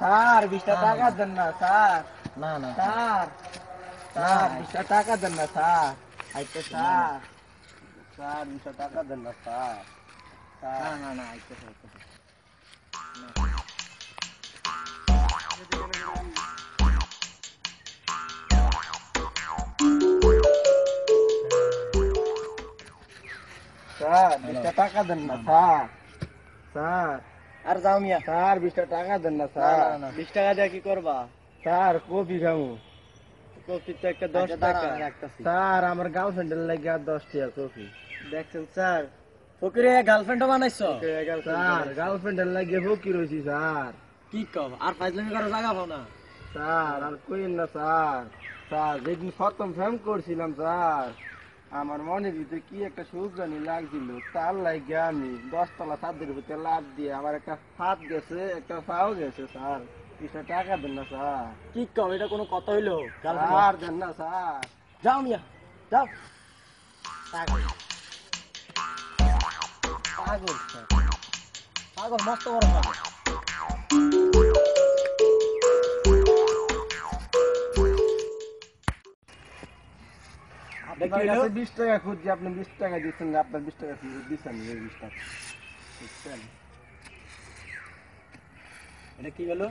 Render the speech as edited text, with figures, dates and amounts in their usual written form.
Sir 20টা টাকা দেন না sir. না না স্যার স্যার 20টা টাকা দেন না স্যার। আইতে স্যার। স্যার 20টা টাকা দেন না স্যার। না স্যার না না আইতেছে আইতেছে। স্যার হ্যালো 20টা টাকা দেন না স্যার। স্যার আর যাও মিয়া। স্যার 20টা টাকা দেন না না স্যার। না না 20 টাকা দিয়ে কি করবা? স্যার কফি খামু। কফি তো একটা 10 টাকা রাখতাছি। স্যার আমার গার্লফ্রেন্ডের লাগে 10 টাকা কফি। দেখছেন স্যার, ফকিরে গার্লফ্রেন্ডও বানাইছো? স্যার গার্লফ্রেন্ডের লাগে ফকির হইছি স্যার। কি কও আর ফাইজলামি করার জায়গা পাও না? স্যার আর কইেন না স্যার। স্যার যেদিন প্রথম প্রেম করছিলাম স্যার, আমার মনের ভিতরে কি একটা সুখ জানি লাগছিল, তার লাগে আমি 10 তলা ছাদের ভিতরে লাফ দিয়ে আমার একটা হাত গেছে, একটা পাও গেছে স্যার। 20টা টাকা দেন না স্যার। কি কও, এটা কোনো কথা হইলো? স্যার দেন না স্যার। যাও মিয়া, যাও। পাগল পাগল স্যার, পাগল মস্ত বড় পাগল। আপনার কাছে 20 টাকা খুঁজছি, আপনি 20 টাকা দিচ্ছেন না, আপনার 20 টাকা দিচ্ছেন না, এই 20 টাকা বুঝছেন? এটা কি হলো?